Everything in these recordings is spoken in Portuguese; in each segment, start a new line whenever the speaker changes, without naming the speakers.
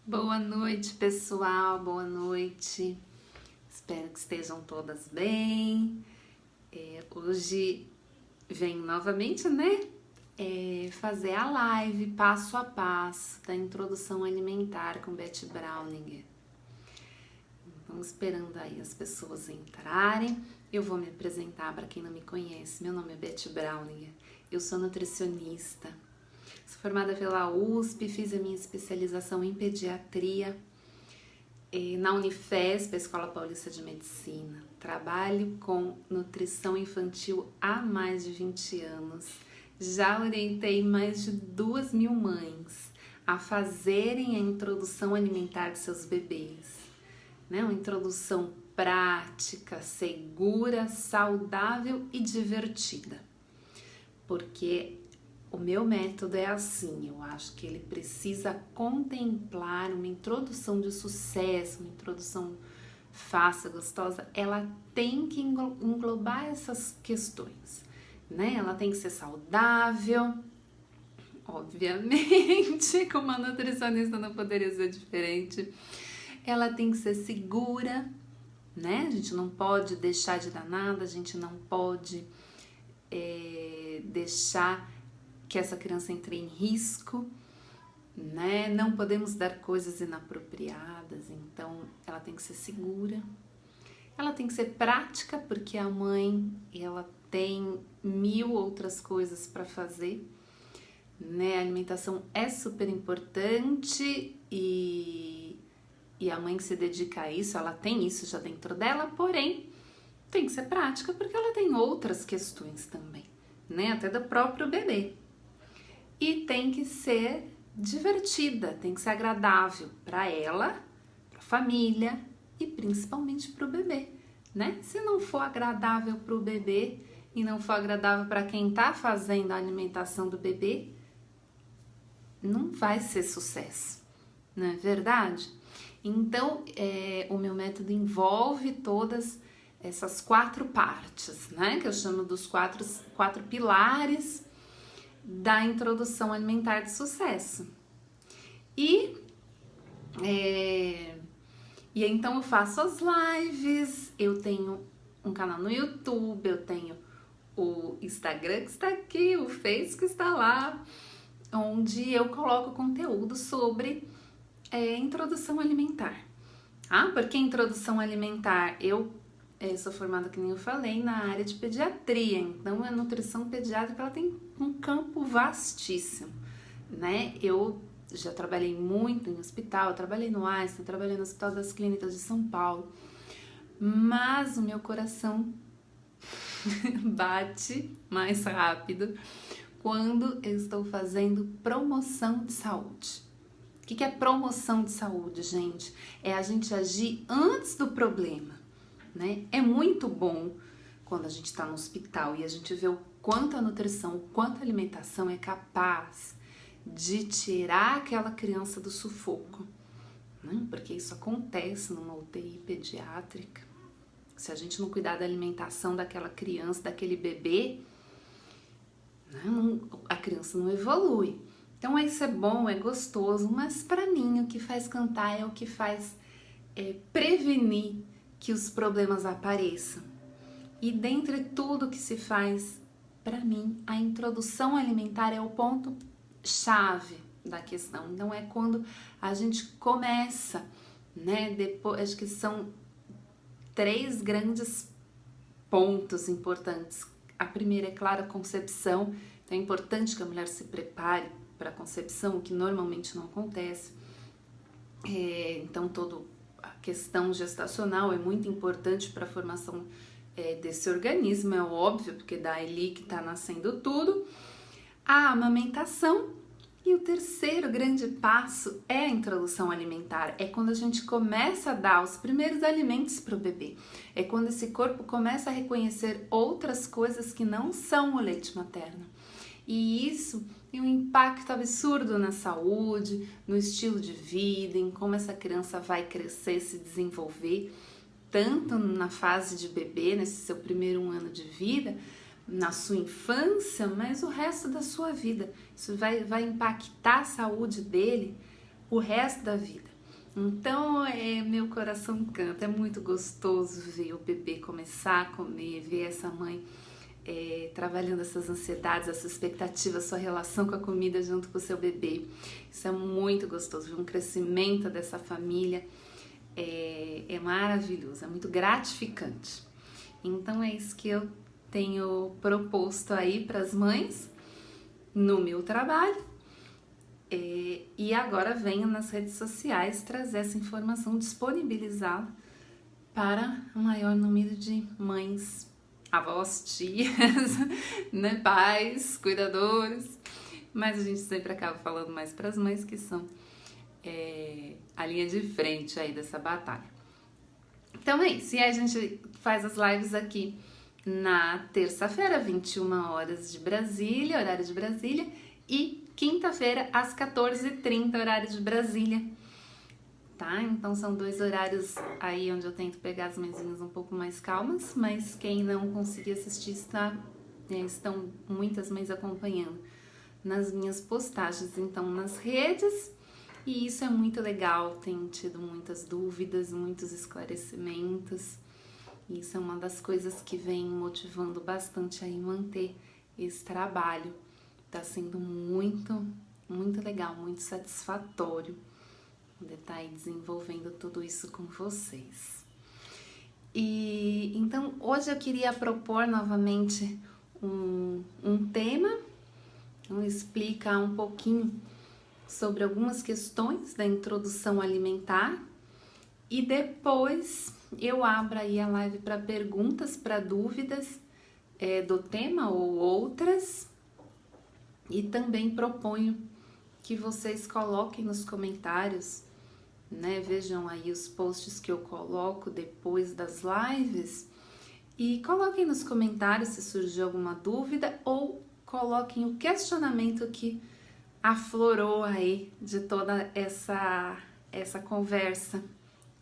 Boa noite, pessoal, boa noite. Espero que estejam todas bem. Hoje venho novamente, fazer a live passo a passo da introdução alimentar com Beth Browninger. Vamos esperando aí as pessoas entrarem. Eu vou me apresentar para quem não me conhece. Meu nome é Beth Browninger, eu sou nutricionista. Sou formada pela USP, fiz a minha especialização em pediatria na Unifesp, a Escola Paulista de Medicina. Trabalho com nutrição infantil há mais de 20 anos. Já orientei mais de 2.000 mães a fazerem a introdução alimentar de seus bebês. Uma introdução prática, segura, saudável e divertida. Porque o meu método é assim, eu acho que ele precisa contemplar uma introdução de sucesso, uma introdução fácil, gostosa, ela tem que englobar essas questões, Ela tem que ser saudável, obviamente, como a nutricionista não poderia ser diferente, ela tem que ser segura, A gente não pode deixar de dar nada, a gente não pode deixar que essa criança entre em risco, Não podemos dar coisas inapropriadas, então ela tem que ser segura, ela tem que ser prática, porque a mãe, ela tem 1000 outras coisas para fazer, A alimentação é super importante e a mãe que se dedica a isso, ela tem isso já dentro dela, porém, tem que ser prática, porque ela tem outras questões também, Até do próprio bebê. E tem que ser divertida, tem que ser agradável para ela, para a família e principalmente para o bebê, Se não for agradável para o bebê e não for agradável para quem está fazendo a alimentação do bebê, não vai ser sucesso, não é verdade? Então, o meu método envolve todas essas 4 partes, Que eu chamo dos quatro pilares da introdução alimentar de sucesso. E então eu faço as lives, eu tenho um canal no YouTube, eu tenho o Instagram que está aqui, o Face que está lá, onde eu coloco conteúdo sobre introdução alimentar. Porque introdução alimentar, eu sou formada, que nem eu falei, na área de pediatria, então a nutrição pediátrica ela tem um campo vastíssimo, Eu já trabalhei muito em hospital, trabalhei no Einstein, trabalhei no Hospital das Clínicas de São Paulo, mas o meu coração bate mais rápido quando eu estou fazendo promoção de saúde. O que é promoção de saúde, gente? É a gente agir antes do problema. É muito bom quando a gente está no hospital e a gente vê o quanto a nutrição, o quanto a alimentação é capaz de tirar aquela criança do sufoco, Porque isso acontece numa UTI pediátrica. Se a gente não cuidar da alimentação daquela criança, daquele bebê, a criança não evolui. Então isso é bom, é gostoso, mas para mim o que faz cantar é o que faz prevenir que os problemas apareçam. E dentre tudo que se faz, para mim, a introdução alimentar é o ponto chave da questão. Então é quando a gente começa, Depois, acho que são 3 grandes pontos importantes. A primeira é, claro, a concepção. Então é importante que a mulher se prepare para a concepção, o que normalmente não acontece. Então toda a questão gestacional é muito importante para a formação desse organismo, é óbvio, porque daí que está nascendo tudo. A amamentação. E o terceiro grande passo é a introdução alimentar, é quando a gente começa a dar os primeiros alimentos para o bebê, é quando esse corpo começa a reconhecer outras coisas que não são o leite materno. E isso tem um impacto absurdo na saúde, no estilo de vida, em como essa criança vai crescer, se desenvolver, tanto na fase de bebê, nesse seu primeiro 1 ano de vida, na sua infância, mas o resto da sua vida. Isso vai impactar a saúde dele o resto da vida. Então, meu coração canta, é muito gostoso ver o bebê começar a comer, ver essa mãe trabalhando essas ansiedades, essa expectativa, sua relação com a comida junto com o seu bebê. Isso é muito gostoso, ver um crescimento dessa família é maravilhoso, é muito gratificante. Então é isso que eu tenho proposto aí para as mães no meu trabalho. E agora venho nas redes sociais trazer essa informação, disponibilizá-la para o maior número de mães, avós, tias, né, pais, cuidadores, mas a gente sempre acaba falando mais para as mães que são a linha de frente aí dessa batalha. Então é isso, e aí a gente faz as lives aqui na terça-feira, 21 horas de Brasília, horário de Brasília, e quinta-feira às 14h30, horário de Brasília. Tá? Então são 2 horários aí onde eu tento pegar as mãezinhas um pouco mais calmas, mas quem não conseguir assistir estão muitas mães acompanhando nas minhas postagens, então nas redes, e isso é muito legal, tenho tido muitas dúvidas, muitos esclarecimentos, e isso é uma das coisas que vem motivando bastante aí manter esse trabalho. Tá sendo muito, muito legal, muito satisfatório poder estar aí desenvolvendo tudo isso com vocês. E então hoje eu queria propor novamente um tema, explicar um pouquinho sobre algumas questões da introdução alimentar e depois eu abro aí a live para perguntas, para dúvidas do tema ou outras. E também proponho que vocês coloquem nos comentários, né? Vejam aí os posts que eu coloco depois das lives e coloquem nos comentários se surgiu alguma dúvida ou coloquem o questionamento que aflorou aí de toda essa conversa.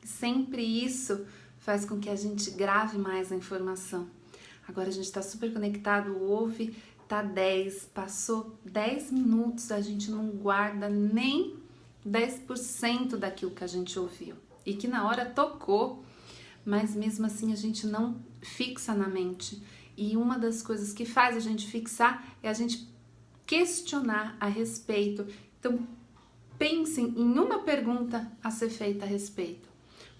Sempre isso faz com que a gente grave mais a informação. Agora a gente está super conectado, ouve... Tá 10, passou 10 minutos, a gente não guarda nem 10% daquilo que a gente ouviu. E que na hora tocou, mas mesmo assim a gente não fixa na mente. E uma das coisas que faz a gente fixar é a gente questionar a respeito. Então, pensem em uma pergunta a ser feita a respeito.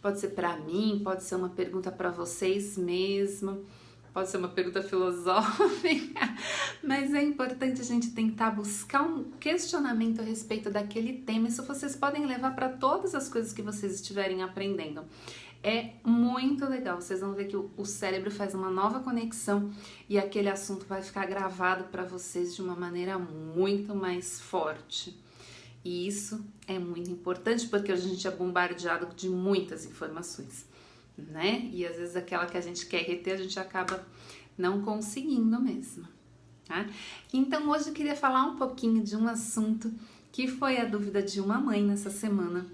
Pode ser para mim, pode ser uma pergunta para vocês mesmo. Pode ser uma pergunta filosófica, mas é importante a gente tentar buscar um questionamento a respeito daquele tema. Isso vocês podem levar para todas as coisas que vocês estiverem aprendendo. É muito legal, vocês vão ver que o cérebro faz uma nova conexão e aquele assunto vai ficar gravado para vocês de uma maneira muito mais forte. E isso é muito importante porque hoje a gente é bombardeado de muitas informações, né? E às vezes aquela que a gente quer reter, a gente acaba não conseguindo mesmo, tá? Então hoje eu queria falar um pouquinho de um assunto que foi a dúvida de uma mãe nessa semana,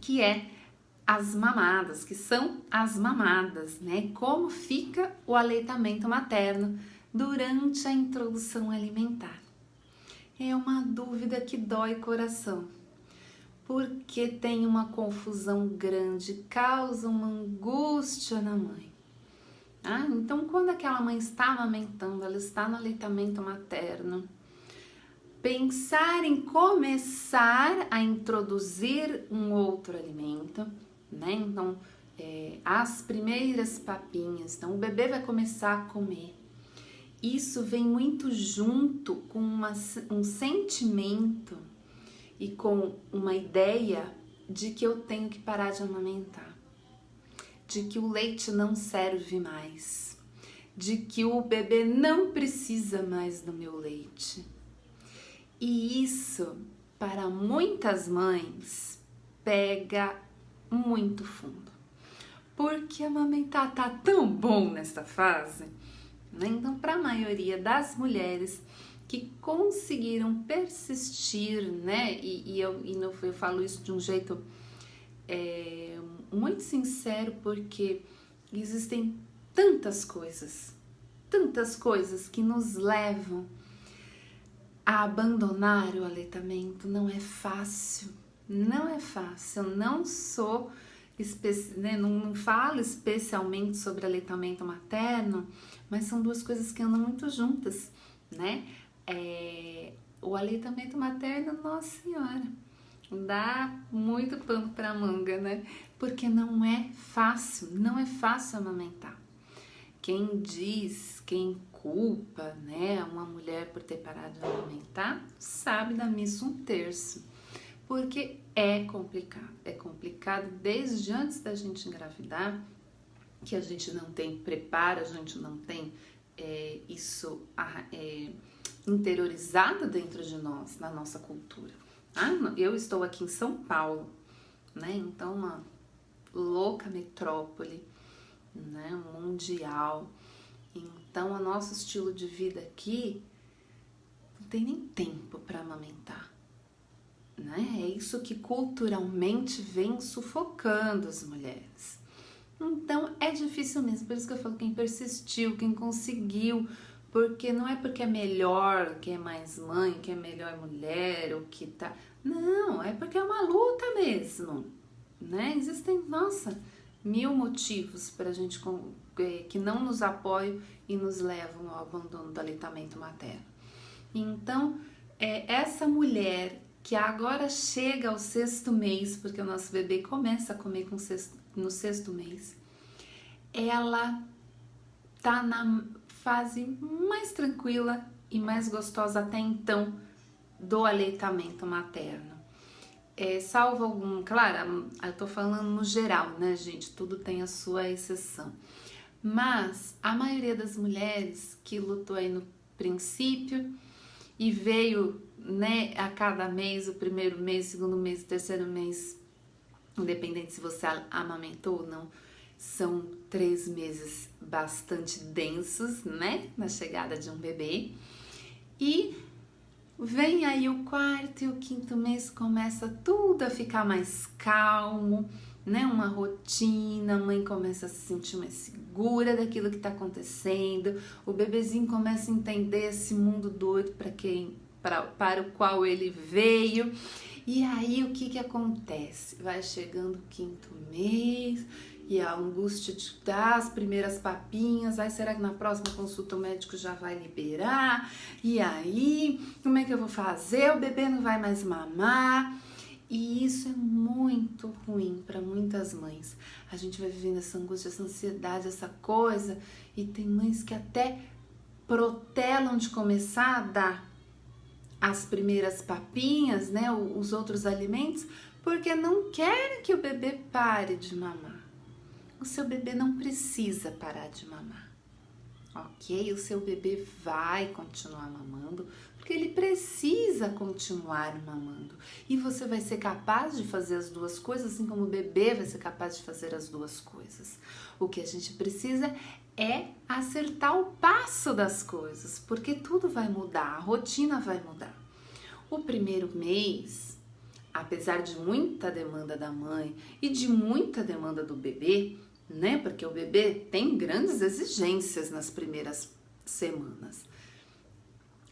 que é as mamadas, que são as mamadas, né? Como fica o aleitamento materno durante a introdução alimentar? É uma dúvida que dói o coração, porque tem uma confusão grande, causa uma angústia na mãe. Então, quando aquela mãe está amamentando, ela está no aleitamento materno, pensar em começar a introduzir um outro alimento, né? Então, as primeiras papinhas, então o bebê vai começar a comer. Isso vem muito junto com um sentimento e com uma ideia de que eu tenho que parar de amamentar, de que o leite não serve mais, de que o bebê não precisa mais do meu leite. E isso, para muitas mães, pega muito fundo, porque amamentar tá tão bom nessa fase, né? Então, para a maioria das mulheres que conseguiram persistir, né? E eu falo isso de um jeito muito sincero, porque existem tantas coisas que nos levam a abandonar o aleitamento. Não é fácil, Não é fácil, eu não sou, né, não falo especialmente sobre aleitamento materno, mas são duas coisas que andam muito juntas, né? O aleitamento materno, nossa senhora, dá muito pano para manga, né? Porque não é fácil amamentar. Quem diz, quem culpa, né, uma mulher por ter parado de amamentar, sabe da missa um terço. Porque é complicado desde antes da gente engravidar, que a gente não tem preparo, a gente não tem isso interiorizado dentro de nós, na nossa cultura. Eu estou aqui em São Paulo, né? Então uma louca metrópole, né? Mundial. Então o nosso estilo de vida aqui não tem nem tempo para amamentar, né? É isso que culturalmente vem sufocando as mulheres. Então é difícil mesmo, por isso que eu falo quem persistiu, quem conseguiu, porque não é porque é melhor, que é mais mãe, que é melhor mulher, ou que tá... Não, é porque é uma luta mesmo, né? Existem, nossa, 1000 motivos pra gente que não nos apoiam e nos levam ao abandono do aleitamento materno. Então, essa mulher que agora chega ao 6º mês, porque o nosso bebê começa a comer no 6º mês, ela tá na fase mais tranquila e mais gostosa até então do aleitamento materno. Salvo algum, claro, eu tô falando no geral, né, gente? Tudo tem a sua exceção. Mas a maioria das mulheres que lutou aí no princípio e veio, né, a cada mês, o 1º mês, o 2º mês, o 3º mês, independente se você amamentou ou não, são 3 meses bastante densos, né, na chegada de um bebê. E vem aí o 4º e o 5º mês, começa tudo a ficar mais calmo, né, uma rotina, a mãe começa a se sentir mais segura daquilo que tá acontecendo, o bebezinho começa a entender esse mundo doido para o qual ele veio. E aí o que acontece? Vai chegando o 5º mês e a angústia de dar as primeiras papinhas, aí será que na próxima consulta o médico já vai liberar? E aí, como é que eu vou fazer? O bebê não vai mais mamar. E isso é muito ruim para muitas mães. A gente vai vivendo essa angústia, essa ansiedade, essa coisa, e tem mães que até protelam de começar a dar as primeiras papinhas, né, os outros alimentos, porque não querem que o bebê pare de mamar. O seu bebê não precisa parar de mamar, ok? O seu bebê vai continuar mamando, porque ele precisa continuar mamando. E você vai ser capaz de fazer as duas coisas, assim como o bebê vai ser capaz de fazer as duas coisas. O que a gente precisa é acertar o passo das coisas, porque tudo vai mudar, a rotina vai mudar. O 1º mês, apesar de muita demanda da mãe e de muita demanda do bebê, né? Porque o bebê tem grandes exigências nas primeiras semanas.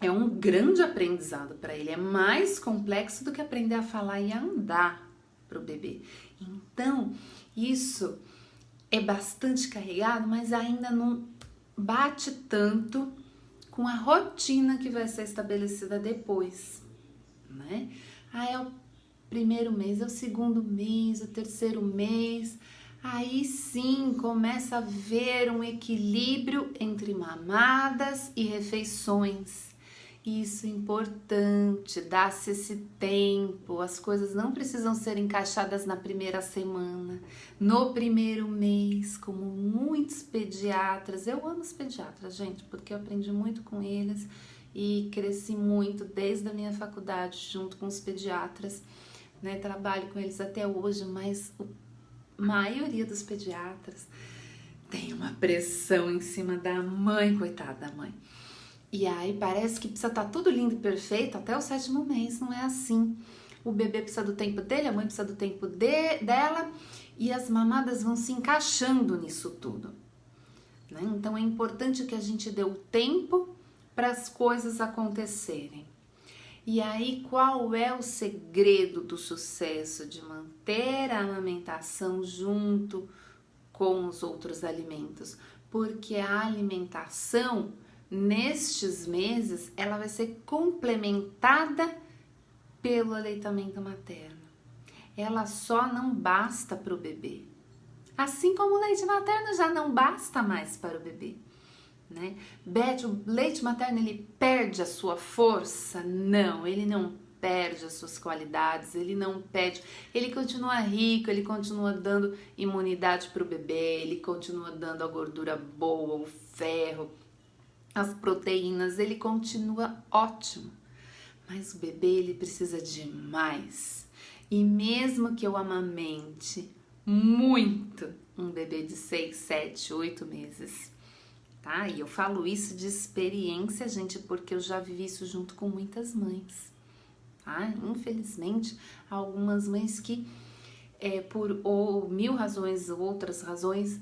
É um grande aprendizado para ele, é mais complexo do que aprender a falar e a andar para o bebê. Então, isso é bastante carregado, mas ainda não bate tanto com a rotina que vai ser estabelecida depois, né? É o 1º mês, é o 2º mês, o 3º mês, aí sim começa a haver um equilíbrio entre mamadas e refeições. Isso é importante, dá-se esse tempo, as coisas não precisam ser encaixadas na primeira semana, no 1º mês, como muitos pediatras. Eu amo os pediatras, gente, porque eu aprendi muito com eles e cresci muito desde a minha faculdade junto com os pediatras, né? Trabalho com eles até hoje, mas a maioria dos pediatras tem uma pressão em cima da mãe, coitada da mãe. E aí parece que precisa estar tudo lindo e perfeito até o 7º mês, não é assim. O bebê precisa do tempo dele, a mãe precisa do tempo dela e as mamadas vão se encaixando nisso tudo, né? Então é importante que a gente dê o tempo para as coisas acontecerem. E aí, qual é o segredo do sucesso de manter a amamentação junto com os outros alimentos? Porque a alimentação, nestes meses, ela vai ser complementada pelo aleitamento materno. Ela só não basta para o bebê. Assim como o leite materno já não basta mais para o bebê, né? Beth, o leite materno ele perde a sua força? Não, ele não perde as suas qualidades, ele não perde, ele continua rico, ele continua dando imunidade para o bebê, ele continua dando a gordura boa, o ferro, as proteínas, ele continua ótimo. Mas o bebê ele precisa de mais. E mesmo que eu amamente muito um bebê de 6, 7, 8 meses, tá? E eu falo isso de experiência, gente, porque eu já vivi isso junto com muitas mães, tá? Infelizmente, algumas mães que por ou mil razões, outras razões,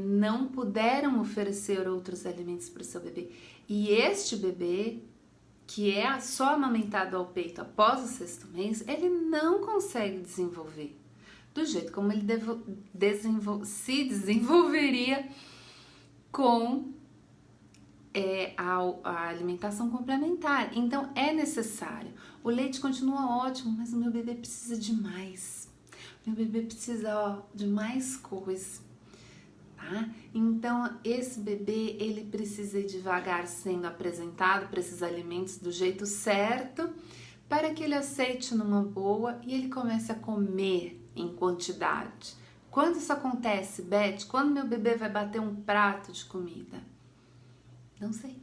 não puderam oferecer outros alimentos para o seu bebê. E este bebê, que é só amamentado ao peito após o 6º mês, ele não consegue desenvolver do jeito como ele se desenvolveria com a alimentação complementar. Então é necessário. O leite continua ótimo, mas o meu bebê precisa de mais. Meu bebê precisa de mais coisa, tá? Então esse bebê ele precisa ir devagar sendo apresentado para esses alimentos do jeito certo, para que ele aceite numa boa e ele comece a comer em quantidade. Quando isso acontece, Beth? Quando meu bebê vai bater um prato de comida? Não sei.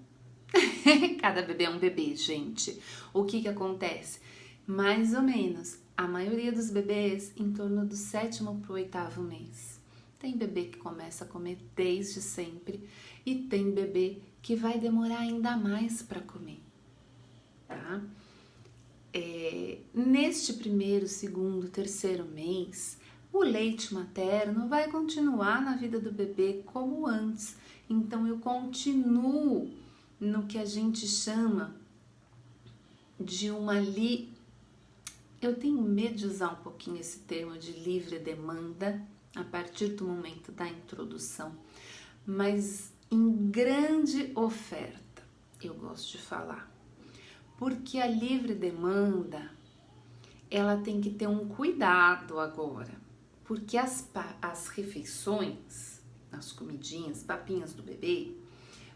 Cada bebê é um bebê, gente. O que acontece? Mais ou menos, a maioria dos bebês em torno do 7º para o 8º mês. Tem bebê que começa a comer desde sempre e tem bebê que vai demorar ainda mais para comer, tá? Neste 1º, 2º, 3º mês, o leite materno vai continuar na vida do bebê como antes. Então, eu continuo no que a gente chama de eu tenho medo de usar um pouquinho esse termo de livre demanda a partir do momento da introdução, mas em grande oferta, eu gosto de falar. Porque a livre demanda, ela tem que ter um cuidado agora, porque as refeições, as comidinhas, papinhas do bebê,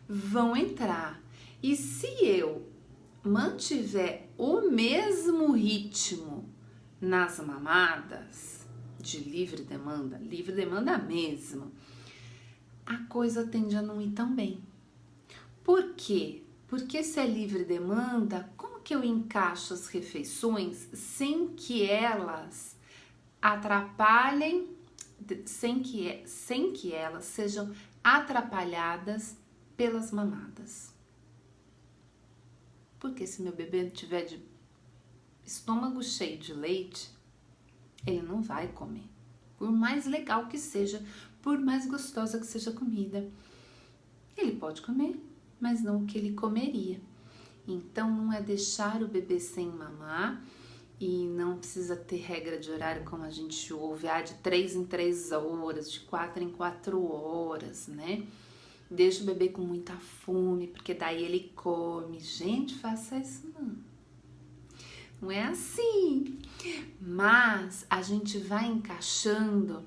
vão entrar. E se eu mantiver o mesmo ritmo nas mamadas de livre demanda mesmo, a coisa tende a não ir tão bem. Por quê? Porque se é livre demanda, como que eu encaixo as refeições sem que elas atrapalhem, sem que elas sejam atrapalhadas pelas mamadas? Porque se meu bebê tiver de estômago cheio de leite, ele não vai comer. Por mais legal que seja, por mais gostosa que seja a comida, ele pode comer, mas não o que ele comeria. Então, não é deixar o bebê sem mamar e não precisa ter regra de horário como a gente ouve, de 3 em 3 horas, de 4 em 4 horas, né? Deixa o bebê com muita fome, porque daí ele come. Gente, faça isso não. Não é assim. Mas a gente vai encaixando,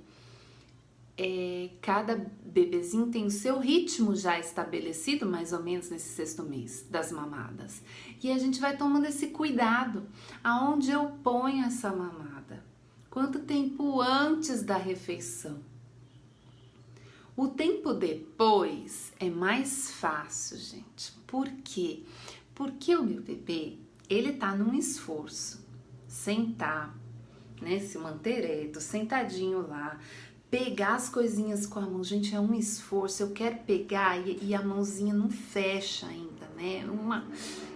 cada bebezinho tem o seu ritmo já estabelecido, mais ou menos nesse 6º mês das mamadas. E a gente vai tomando esse cuidado. Aonde eu ponho essa mamada? Quanto tempo antes da refeição? O tempo depois é mais fácil, gente. Por quê? Porque o meu bebê, ele tá num esforço. Sentar, né? Se manter ereto, sentadinho lá, pegar as coisinhas com a mão. Gente, é um esforço. Eu quero pegar e a mãozinha não fecha ainda, né?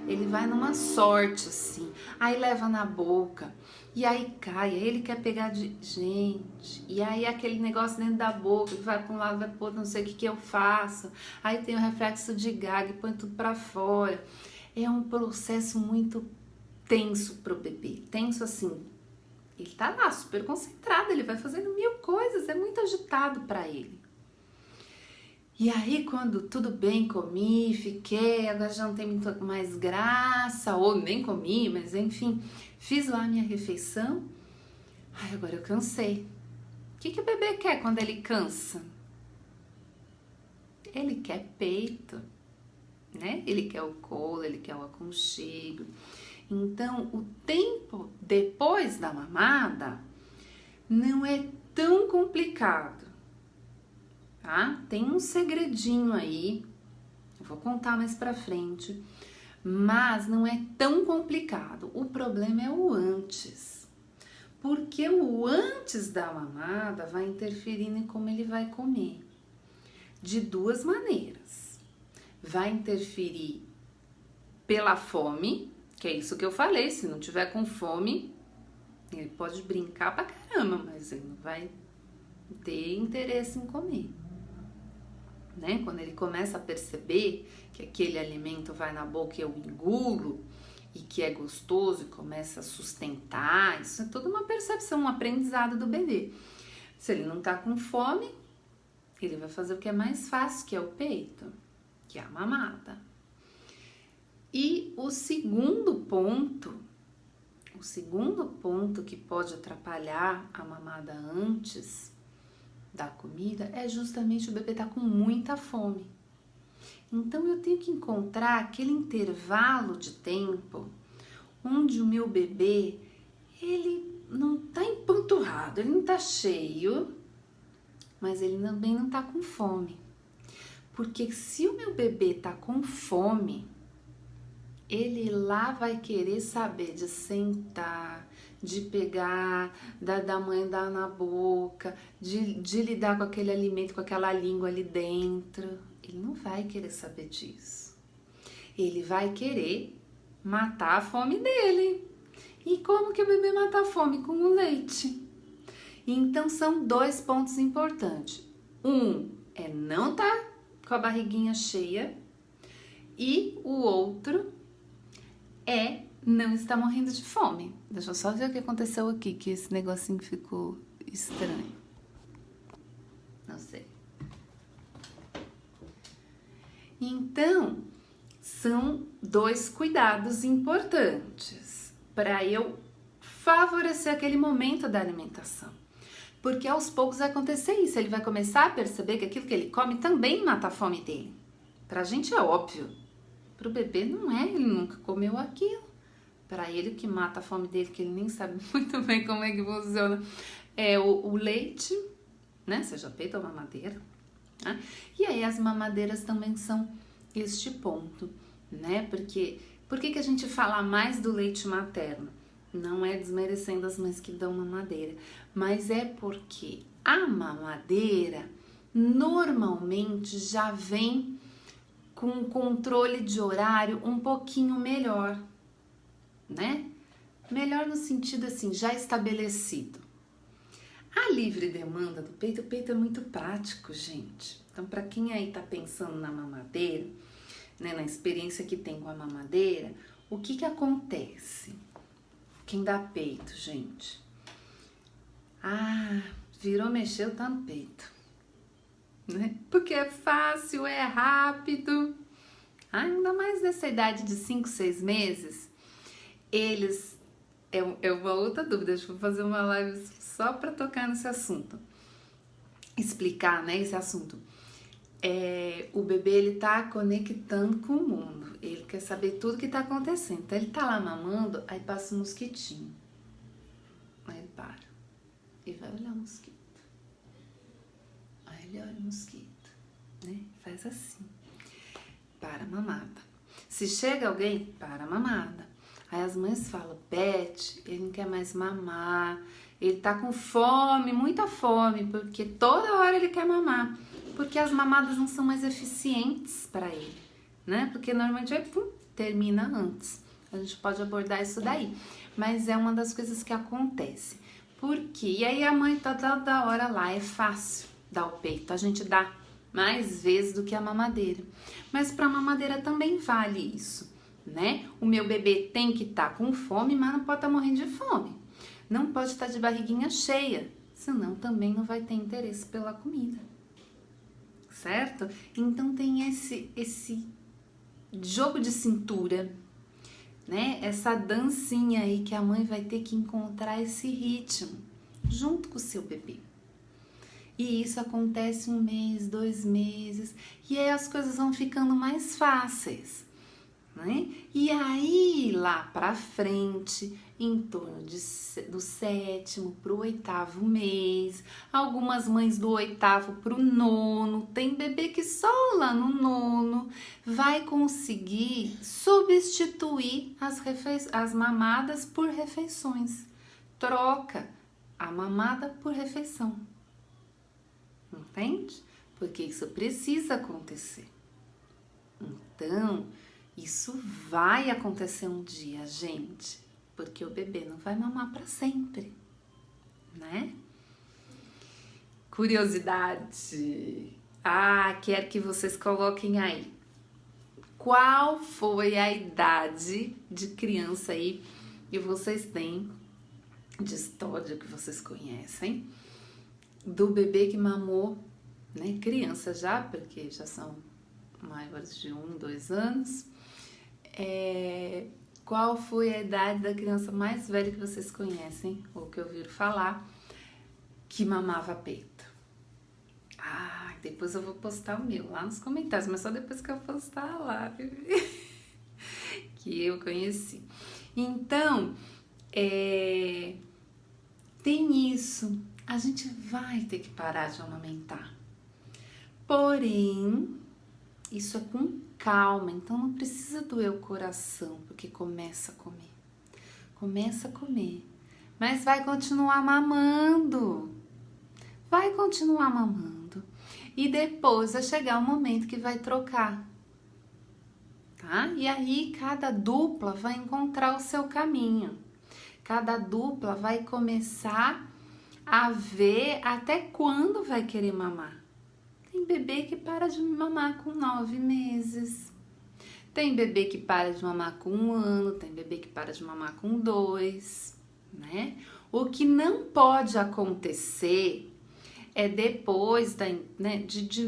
Ele vai numa sorte, assim. Aí leva na boca. E aí cai, aí ele quer pegar de... Gente, e aí aquele negócio dentro da boca, que vai para um lado, vai para outro, não sei o que eu faço. Aí tem o reflexo de gag, põe tudo para fora. É um processo muito tenso pro bebê, tenso assim, ele tá lá super concentrado, ele vai fazendo 1000 coisas, é muito agitado para ele. E aí quando tudo bem, comi, fiquei, agora já não tem muito mais graça, ou nem comi, mas enfim, fiz lá a minha refeição, ai, agora eu cansei. O que o bebê quer quando ele cansa? Ele quer peito, né? Ele quer o colo, ele quer o aconchego. Então, o tempo depois da mamada não é tão complicado, tá? Tem um segredinho aí, eu vou contar mais pra frente, mas não é tão complicado. O problema é o antes, porque o antes da mamada vai interferindo em como ele vai comer, de duas maneiras. Vai interferir pela fome, que é isso que eu falei, se não tiver com fome, ele pode brincar pra caramba, mas ele não vai ter interesse em comer, né? Quando ele começa a perceber que aquele alimento vai na boca e eu engulo, e que é gostoso e começa a sustentar, isso é toda uma percepção, um aprendizado do bebê. Se ele não tá com fome, ele vai fazer o que é mais fácil, que é o peito, que é a mamada. E o segundo ponto que pode atrapalhar a mamada antes da comida é justamente o bebê estar com muita fome. Então eu tenho que encontrar aquele intervalo de tempo onde o meu bebê, ele não tá empanturrado, ele não tá cheio, mas ele também não tá com fome. Porque se o meu bebê tá com fome, ele lá vai querer saber de sentar, de pegar, da mãe dar na boca, de lidar com aquele alimento, com aquela língua ali dentro. Ele não vai querer saber disso. Ele vai querer matar a fome dele. E como que o bebê mata a fome? Com o leite. Então são 2 pontos importantes. Um é não tá com a barriguinha cheia, e o outro é não estar morrendo de fome. Deixa eu só ver o que aconteceu aqui, que esse negocinho ficou estranho. Não sei. Então, são 2 cuidados importantes para eu favorecer aquele momento da alimentação. Porque aos poucos vai acontecer isso, ele vai começar a perceber que aquilo que ele come também mata a fome dele. Pra gente é óbvio, pro bebê não é, ele nunca comeu aquilo. Pra ele o que mata a fome dele, que ele nem sabe muito bem como é que funciona, é o leite, né, seja peito ou mamadeira, né? E aí as mamadeiras também são este ponto, né, porque por que a gente fala mais do leite materno? Não é desmerecendo as mães que dão mamadeira, mas é porque a mamadeira normalmente já vem com um controle de horário um pouquinho melhor, né? Melhor no sentido assim, já estabelecido. A livre demanda do peito, o peito é muito prático, gente. Então, para quem aí tá pensando na mamadeira, né, na experiência que tem com a mamadeira, o que acontece? Quem dá peito, gente? Ah, virou, mexeu, tá no peito, né? Porque é fácil, é rápido. Ainda mais nessa idade de 5, 6 meses, eles... É uma outra dúvida, acho que vou fazer uma live só para tocar nesse assunto. Explicar, né, esse assunto. O bebê, ele tá conectando com o mundo. Ele quer saber tudo que tá acontecendo. Então, ele tá lá mamando, aí passa um mosquitinho. Aí ele para. E vai olhar o mosquito. Aí ele olha o mosquito, né? Faz assim. Para a mamada. Se chega alguém, para a mamada. Aí as mães falam, Beth, ele não quer mais mamar. Ele tá com fome, muita fome, porque toda hora ele quer mamar. Porque as mamadas não são mais eficientes para ele, né? Porque normalmente termina antes. A gente pode abordar isso daí. Mas é uma das coisas que acontece. Por quê? E aí a mãe tá toda hora lá, é fácil dar o peito. A gente dá mais vezes do que a mamadeira. Mas para a mamadeira também vale isso, né? O meu bebê tem que estar com fome, mas não pode estar morrendo de fome. Não pode estar de barriguinha cheia, senão também não vai ter interesse pela comida, certo? Então tem esse jogo de cintura, né? Essa dancinha aí que a mãe vai ter que encontrar esse ritmo junto com o seu bebê. E isso acontece 1 mês, 2 meses, e aí as coisas vão ficando mais fáceis, né? E aí lá pra frente, em torno do 7º pro 8º mês, algumas mães do 8º pro 9º, tem bebê que só lá no 9º vai conseguir substituir as mamadas por refeições. Troca a mamada por refeição. Entende? Porque isso precisa acontecer. Então, isso vai acontecer um dia, gente, porque o bebê não vai mamar para sempre, né? Curiosidade. Quero que vocês coloquem aí. Qual foi a idade de criança aí que vocês têm, de história que vocês conhecem, do bebê que mamou, né? Criança já, porque já são maiores de 1, 2 anos. Qual foi a idade da criança mais velha que vocês conhecem, ou que ouviram falar, que mamava peito? Depois eu vou postar o meu lá nos comentários, mas só depois que eu postar lá, que eu conheci. Então, tem isso. A gente vai ter que parar de amamentar. Porém, isso é com calma, então não precisa doer o coração, porque começa a comer. Começa a comer, mas vai continuar mamando. Vai continuar mamando. E depois vai chegar o momento que vai trocar. Tá? E aí cada dupla vai encontrar o seu caminho. Cada dupla vai começar a ver até quando vai querer mamar. Tem bebê que para de mamar com 9 meses. Tem bebê que para de mamar com 1 ano. Tem bebê que para de mamar com 2, né? O que não pode acontecer é depois,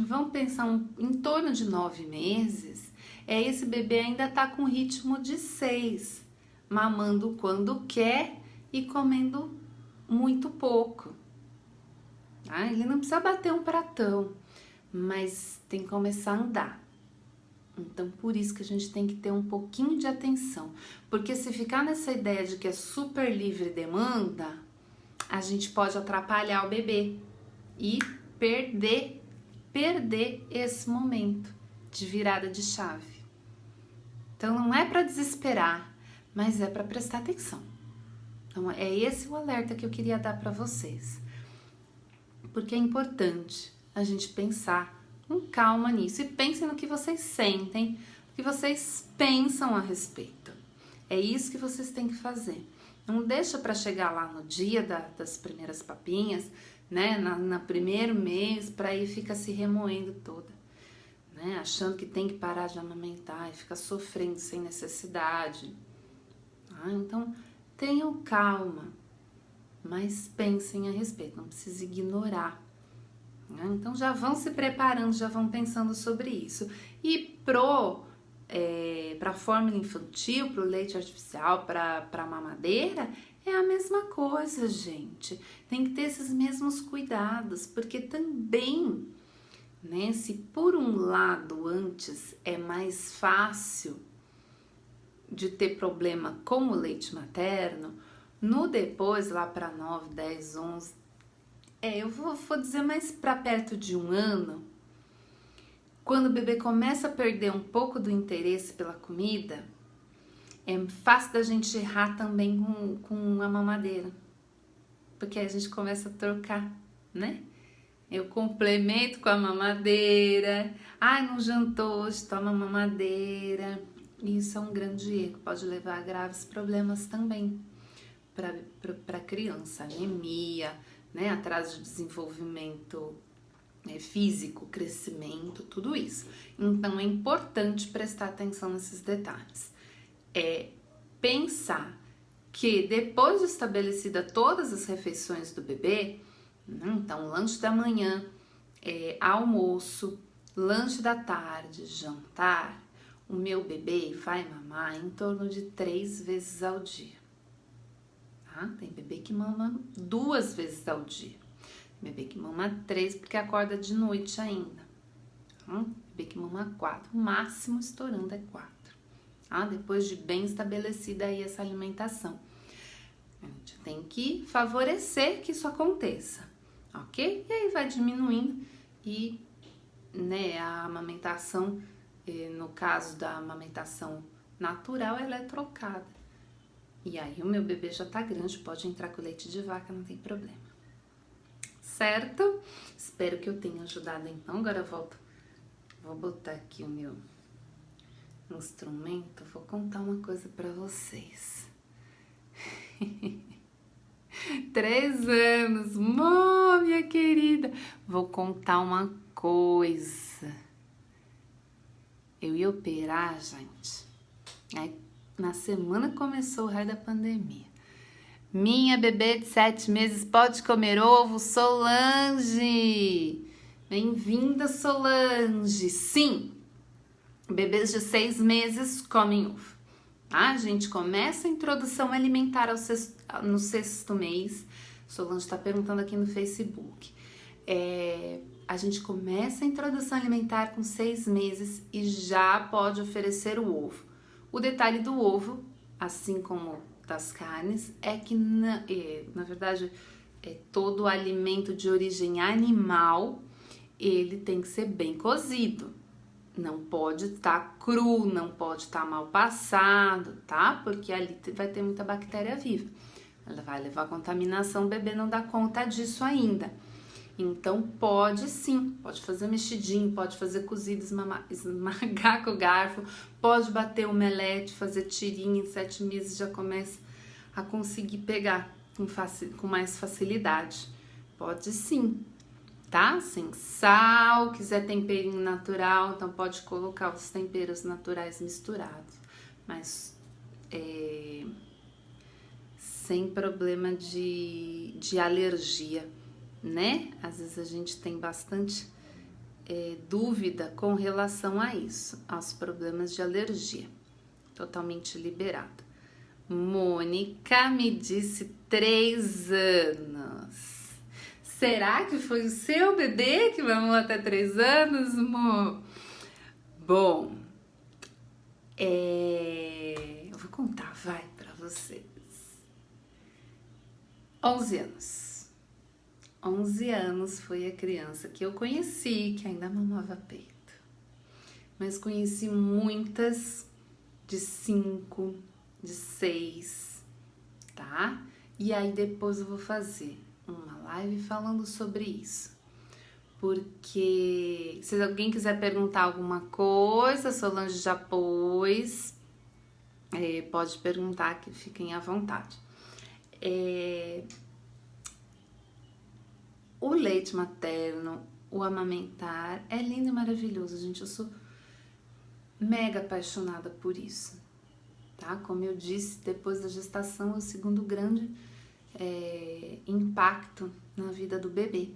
vamos pensar em torno de 9 meses, esse bebê ainda tá com ritmo de 6, mamando quando quer e comendo muito pouco. Ele não precisa bater um pratão, mas tem que começar a andar. Então, por isso que a gente tem que ter um pouquinho de atenção. Porque se ficar nessa ideia de que é super livre demanda, a gente pode atrapalhar o bebê e perder esse momento de virada de chave. Então, não é para desesperar, mas é para prestar atenção. Então, é esse o alerta que eu queria dar para vocês. Porque é importante a gente pensar com calma nisso. E pensem no que vocês sentem, no que vocês pensam a respeito. É isso que vocês têm que fazer. Não deixa para chegar lá no dia das primeiras papinhas, né? No primeiro mês, para aí fica se remoendo toda, né? Achando que tem que parar de amamentar e fica sofrendo sem necessidade. Então, tenham calma, mas pensem a respeito, não precisa ignorar. Então já vão se preparando, já vão pensando sobre isso. E para a fórmula infantil, para o leite artificial, para a mamadeira, é a mesma coisa, gente. Tem que ter esses mesmos cuidados, porque também, né, se por um lado antes é mais fácil de ter problema com o leite materno, no depois, lá para 9, 10, 11, eu vou dizer mais para perto de 1 ano, quando o bebê começa a perder um pouco do interesse pela comida, é fácil da gente errar também com a mamadeira, porque aí a gente começa a trocar, né? Eu complemento com a mamadeira, não jantou hoje, toma mamadeira. Isso é um grande erro, pode levar a graves problemas também para a criança, anemia, né? Atraso de desenvolvimento físico, crescimento, tudo isso. Então é importante prestar atenção nesses detalhes. é pensar que depois de estabelecida todas as refeições do bebê, então lanche da manhã, almoço, lanche da tarde, jantar, o meu bebê vai mamar em torno de 3 vezes ao dia. Tá? Tem bebê que mama 2 vezes ao dia. Tem bebê que mama 3 porque acorda de noite ainda. Tá? Bebê que mama 4, o máximo estourando é 4. Tá? Depois de bem estabelecida aí essa alimentação. A gente tem que favorecer que isso aconteça, ok? E aí vai diminuindo e, né, a amamentação, no caso da amamentação natural, ela é trocada. E aí o meu bebê já tá grande, pode entrar com leite de vaca, não tem problema. Certo? Espero que eu tenha ajudado então. Agora eu volto. Vou botar aqui o meu instrumento, vou contar uma coisa pra vocês. 3 anos, minha querida. Vou contar uma coisa. Eu ia operar, gente. Aí, na semana que começou o raio da pandemia. Minha bebê de 7 meses pode comer ovo, Solange. Bem-vinda, Solange. Sim, bebês de 6 meses comem ovo. A gente começa a introdução alimentar no 6º mês. Solange está perguntando aqui no Facebook. A gente começa a introdução alimentar com 6 meses e já pode oferecer o ovo. O detalhe do ovo, assim como das carnes, é que na verdade todo alimento de origem animal, ele tem que ser bem cozido. Não pode estar cru, não pode estar mal passado, tá? Porque ali vai ter muita bactéria viva. Ela vai levar contaminação, o bebê não dá conta disso ainda. Então pode sim, pode fazer mexidinho, pode fazer cozido, esmagar com o garfo, pode bater omelete, fazer tirinha, em 7 meses já começa a conseguir pegar com mais facilidade. Pode sim. Tá? Sem sal, quiser temperinho natural, então pode colocar os temperos naturais misturados, mas sem problema de alergia, né? Às vezes a gente tem bastante dúvida com relação a isso, aos problemas de alergia. Totalmente liberado. Mônica me disse 3 anos. Será que foi o seu bebê que mamou até 3 anos, amor? Bom, eu vou contar, vai, pra vocês. 11 anos. 11 anos foi a criança que eu conheci, que ainda mamava peito. Mas conheci muitas de 5, de 6, tá? E aí depois eu vou fazer uma live falando sobre isso, porque se alguém quiser perguntar alguma coisa, Solange já pôs, pode perguntar, que fiquem à vontade. O leite materno, o amamentar é lindo e maravilhoso, gente. Eu sou mega apaixonada por isso, tá? Como eu disse, depois da gestação é o 2º grande impacto na vida do bebê.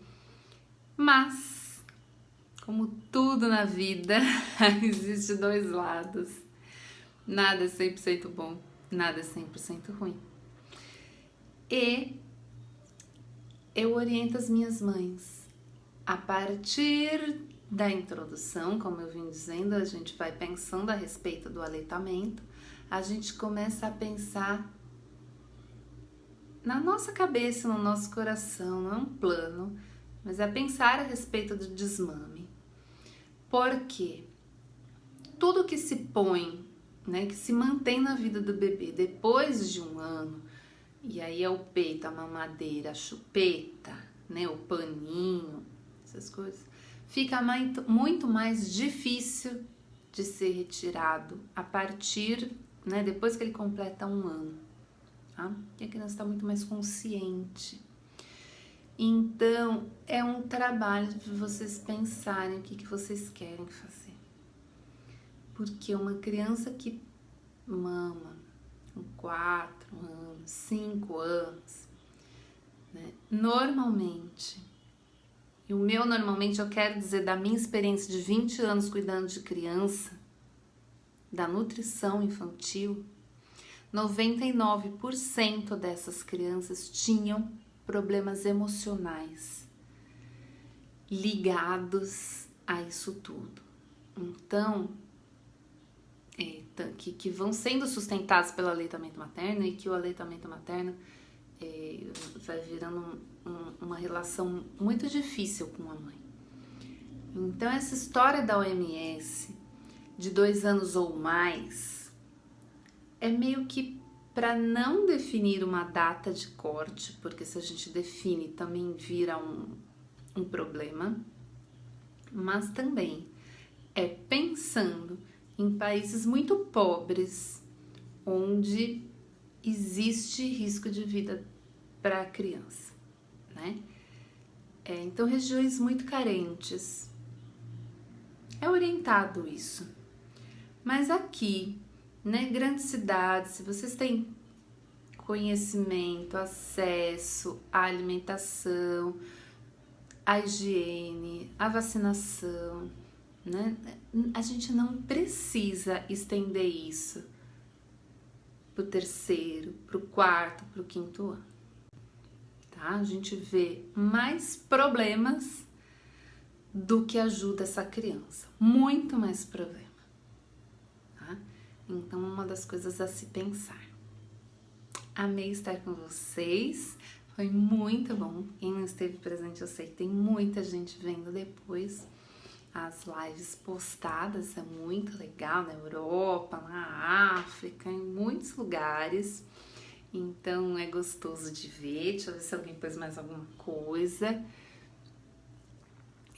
Mas, como tudo na vida, existe 2 lados. Nada é 100% bom, nada é 100% ruim. E eu oriento as minhas mães. A partir da introdução, como eu vim dizendo, a gente vai pensando a respeito do aleitamento, a gente começa a pensar na nossa cabeça, no nosso coração, não é um plano, mas é pensar a respeito do desmame. Porque tudo que se põe, né, que se mantém na vida do bebê depois de 1 ano, e aí é o peito, a mamadeira, a chupeta, né, o paninho, essas coisas, fica muito mais difícil de ser retirado a partir, né, depois que ele completa 1 ano. Tá? E a criança está muito mais consciente. Então, é um trabalho de vocês pensarem o que vocês querem fazer. Porque uma criança que mama com 4 anos, 5 anos, né? Normalmente, e o meu normalmente eu quero dizer da minha experiência de 20 anos cuidando de criança, da nutrição infantil, 99% dessas crianças tinham problemas emocionais ligados a isso tudo. Então, que vão sendo sustentados pelo aleitamento materno e que o aleitamento materno vai virando uma relação muito difícil com a mãe. Então, essa história da OMS de 2 anos ou mais é meio que para não definir uma data de corte, porque se a gente define também vira um problema, mas também é pensando em países muito pobres, onde existe risco de vida para a criança, né? Então, regiões muito carentes, é orientado isso. Mas aqui, né, grandes cidades, se vocês têm conhecimento, acesso à alimentação, à higiene, à vacinação, né, a gente não precisa estender isso para o 3º, para o 4º, para o 5º ano, tá? A gente vê mais problemas do que ajuda essa criança, muito mais problema, tá? Então, uma das coisas a se pensar. Amei estar com vocês, foi muito bom. Quem não esteve presente, eu sei que tem muita gente vendo depois as lives postadas, é muito legal, na Europa, na África, em muitos lugares. Então é gostoso de ver. Deixa eu ver se alguém pôs mais alguma coisa.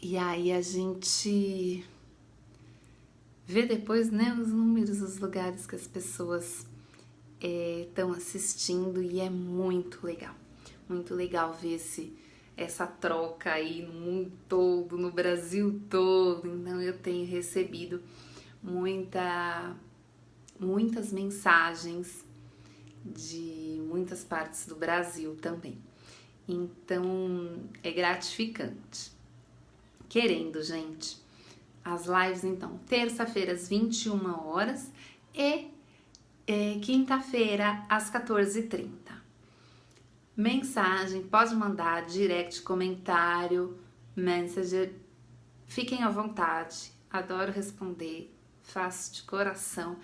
E aí a gente vê depois, né, os números, os lugares que as pessoas estão assistindo, e é muito legal ver essa troca aí no mundo todo, no Brasil todo. Então eu tenho recebido muitas mensagens de muitas partes do Brasil também. Então é gratificante. Querendo, gente, as lives então, terça-feira às 21 horas e quinta-feira às 14h30. Mensagem, pode mandar direct, comentário, messenger, fiquem à vontade, adoro responder, faço de coração.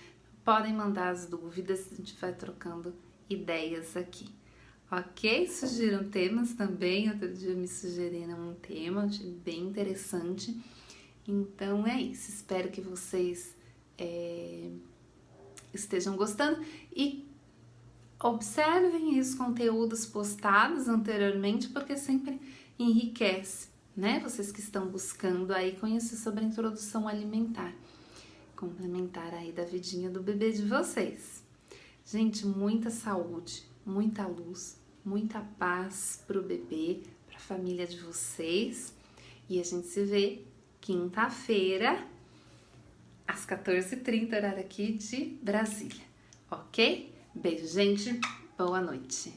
Podem mandar as dúvidas, a gente vai trocando ideias aqui, ok? Sugiram temas também, outro dia me sugeriram um tema, achei bem interessante. Então é isso, espero que vocês estejam gostando e observem os conteúdos postados anteriormente, porque sempre enriquece, né? Vocês que estão buscando aí conhecer sobre a introdução alimentar, complementar aí da vidinha do bebê de vocês. Gente, muita saúde, muita luz, muita paz pro bebê, pra família de vocês. E a gente se vê quinta-feira, às 14h30, horário aqui de Brasília, ok? Beijo, gente. Boa noite.